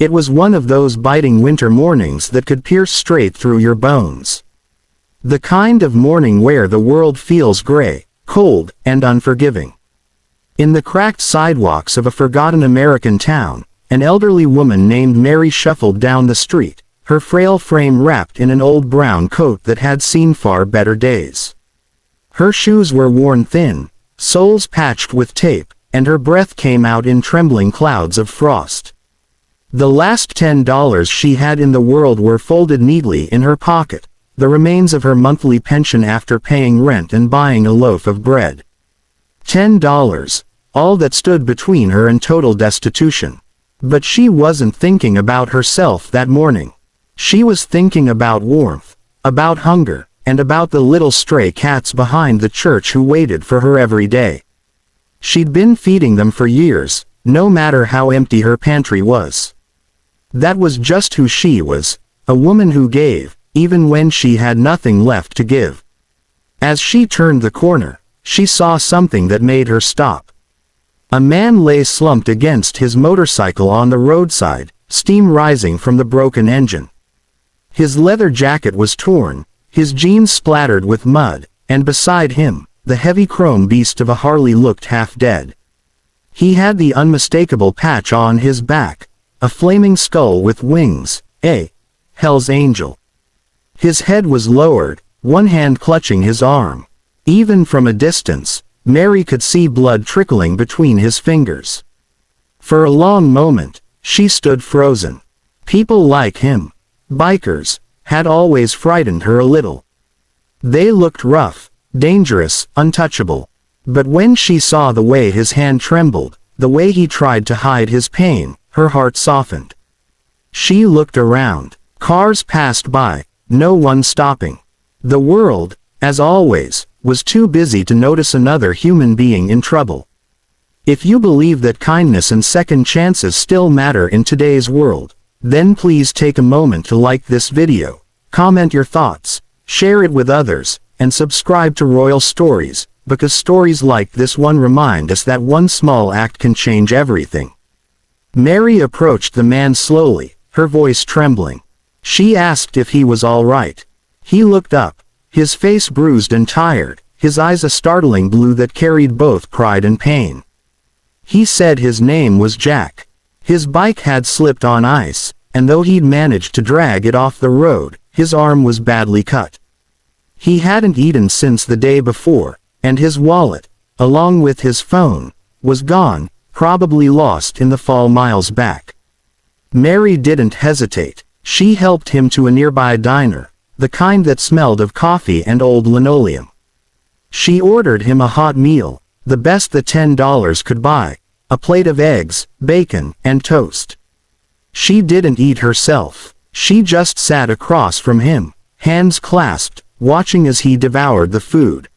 It was one of those biting winter mornings that could pierce straight through your bones. The kind of morning where the world feels gray, cold, and unforgiving. In the cracked sidewalks of a forgotten American town, an elderly woman named Mary shuffled down the street, her frail frame wrapped in an old brown coat that had seen far better days. Her shoes were worn thin, soles patched with tape, and her breath came out in trembling clouds of frost. The last $10 she had in the world were folded neatly in her pocket, the remains of her monthly pension after paying rent and buying a loaf of bread. $10, all that stood between her and total destitution. But she wasn't thinking about herself that morning. She was thinking about warmth, about hunger, and about the little stray cats behind the church who waited for her every day. She'd been feeding them for years, no matter how empty her pantry was. That was just who she was, a woman who gave, even when she had nothing left to give. As she turned the corner, she saw something that made her stop. A man lay slumped against his motorcycle on the roadside, steam rising from the broken engine. His leather jacket was torn, his jeans splattered with mud, and beside him, the heavy chrome beast of a Harley looked half dead. He had the unmistakable patch on his back, a flaming skull with wings, a Hell's Angel. His head was lowered, one hand clutching his arm. Even from a distance, Mary could see blood trickling between his fingers. For a long moment, she stood frozen. People like him, bikers, had always frightened her a little. They looked rough, dangerous, untouchable. But when she saw the way his hand trembled, the way he tried to hide his pain, her heart softened. She looked around. Cars passed by, no one stopping. The world, as always, was too busy to notice another human being in trouble. If you believe that kindness and second chances still matter in today's world, then please take a moment to like this video, comment your thoughts, share it with others, and subscribe to Royal Stories, because stories like this one remind us that one small act can change everything. Mary approached the man slowly, her voice trembling. She asked if he was all right. He looked up, his face bruised and tired, his eyes a startling blue that carried both pride and pain. He said his name was Jack. His bike had slipped on ice, and though he'd managed to drag it off the road, his arm was badly cut. He hadn't eaten since the day before, and his wallet, along with his phone, was gone, probably lost in the fall miles back. Mary didn't hesitate. She helped him to a nearby diner, the kind that smelled of coffee and old linoleum. She ordered him a hot meal, the best the $10 could buy, a plate of eggs, bacon, and toast. She didn't eat herself. She just sat across from him, hands clasped, watching as he devoured the food.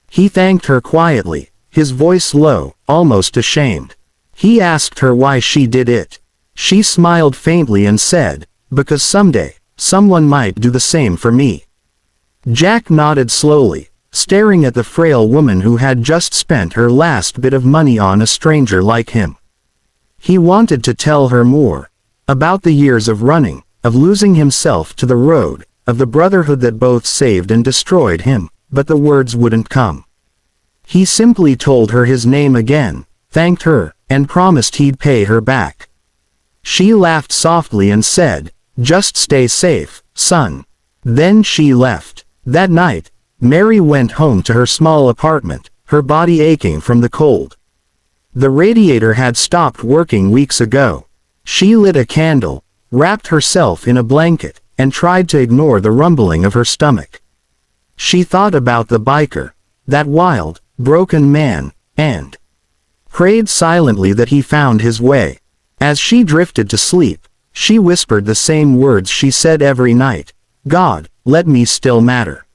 He thanked her quietly, his voice low, almost ashamed. He asked her why she did it. She smiled faintly and said, "Because someday, someone might do the same for me." Jack nodded slowly, staring at the frail woman who had just spent her last bit of money on a stranger like him. He wanted to tell her more. About the years of running, of losing himself to the road, of the brotherhood that both saved and destroyed him, but the words wouldn't come. He simply told her his name again, thanked her, and promised he'd pay her back. She laughed softly and said, "Just stay safe, son." Then she left. That night, Mary went home to her small apartment, her body aching from the cold. The radiator had stopped working weeks ago. She lit a candle, wrapped herself in a blanket, and tried to ignore the rumbling of her stomach. She thought about the biker, that wild, broken man, and prayed silently that he found his way. As she drifted to sleep, she whispered the same words she said every night, "God, let me still matter."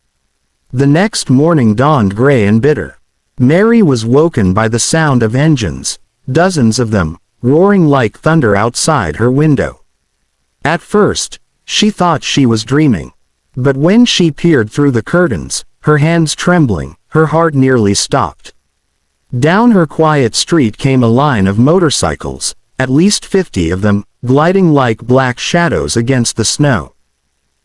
The next morning dawned gray and bitter. Mary was woken by the sound of engines, dozens of them, roaring like thunder outside her window. At first, she thought she was dreaming. But when she peered through the curtains, her hands trembling, her heart nearly stopped. Down her quiet street came a line of motorcycles, at least 50 of them, gliding like black shadows against the snow.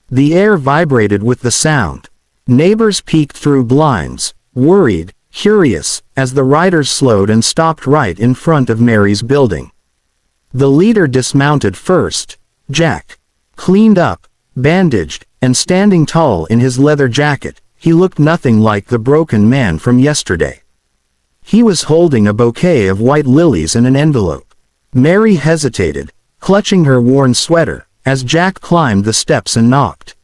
The air vibrated with the sound. Neighbors peeked through blinds, worried, curious, as the riders slowed and stopped right in front of Mary's building. The leader dismounted first, Jack. Cleaned up, bandaged, and standing tall in his leather jacket, he looked nothing like the broken man from yesterday. He was holding a bouquet of white lilies in an envelope. Mary hesitated, clutching her worn sweater, as Jack climbed the steps and knocked.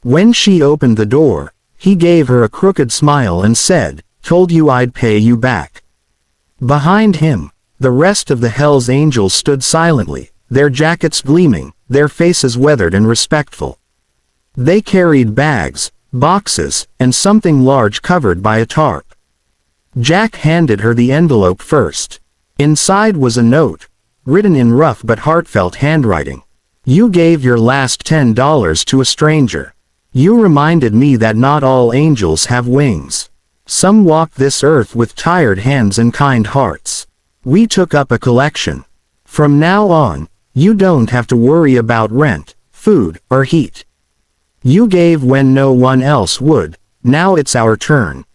When she opened the door, he gave her a crooked smile and said, "Told you I'd pay you back." Behind him, the rest of the Hell's Angels stood silently, their jackets gleaming, their faces weathered and respectful. They carried bags, boxes, and something large covered by a tarp. Jack handed her the envelope first. Inside was a note, written in rough but heartfelt handwriting. "You gave your last $10 to a stranger. You reminded me that not all angels have wings. Some walk this earth with tired hands and kind hearts. We took up a collection. From now on, you don't have to worry about rent, food, or heat. You gave when no one else would, now it's our turn."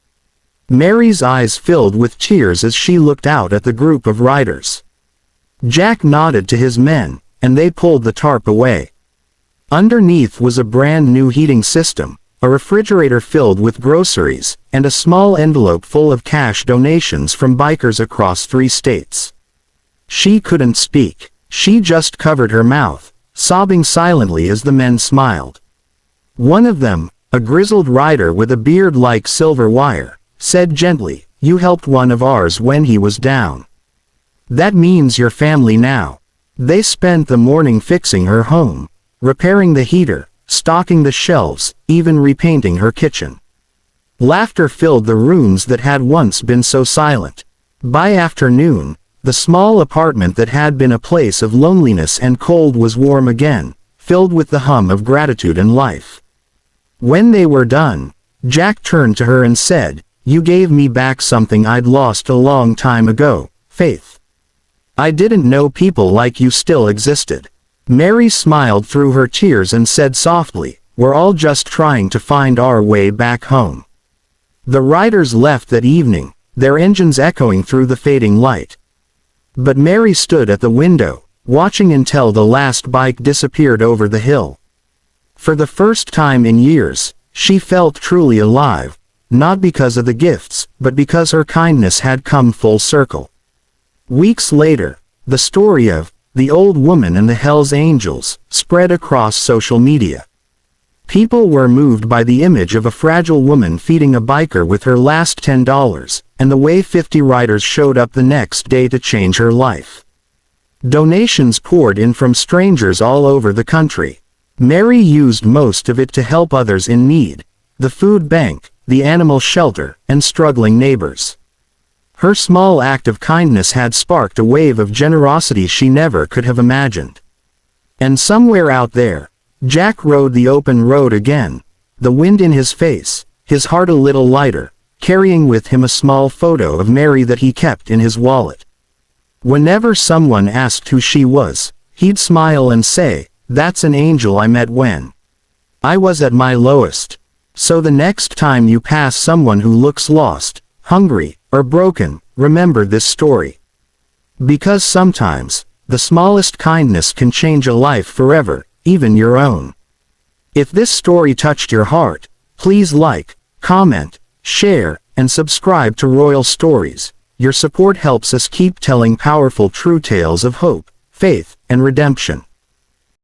Mary's eyes filled with tears as she looked out at the group of riders. Jack nodded to his men, and they pulled the tarp away. Underneath was a brand new heating system, a refrigerator filled with groceries, and a small envelope full of cash donations from bikers across 3 states. She couldn't speak. She just covered her mouth, sobbing silently as the men smiled. One of them, a grizzled rider with a beard like silver wire, said gently, "You helped one of ours when he was down. That means your family now." They spent the morning fixing her home, repairing the heater, stocking the shelves, even repainting her kitchen. Laughter filled the rooms that had once been so silent. By afternoon, the small apartment that had been a place of loneliness and cold was warm again, filled with the hum of gratitude and life. When they were done, Jack turned to her and said, "You gave me back something I'd lost a long time ago, faith. I didn't know people like you still existed." Mary smiled through her tears and said softly, "We're all just trying to find our way back home." The riders left that evening, their engines echoing through the fading light. But Mary stood at the window, watching until the last bike disappeared over the hill. For the first time in years, she felt truly alive, not because of the gifts, but because her kindness had come full circle. Weeks later, the story of the old woman and the Hell's Angels spread across social media. People were moved by the image of a fragile woman feeding a biker with her last $10, and the way 50 riders showed up the next day to change her life. Donations poured in from strangers all over the country. Mary used most of it to help others in need, the food bank, the animal shelter, and struggling neighbors. Her small act of kindness had sparked a wave of generosity she never could have imagined. And somewhere out there, Jack rode the open road again, the wind in his face, his heart a little lighter, carrying with him a small photo of Mary that he kept in his wallet. Whenever someone asked who she was, he'd smile and say, "That's an angel I met when I was at my lowest." So the next time you pass someone who looks lost, hungry, or broken, remember this story. Because sometimes, the smallest kindness can change a life forever, even your own. If this story touched your heart, please like, comment, share, and subscribe to Royal Stories. Your support helps us keep telling powerful true tales of hope, faith, and redemption.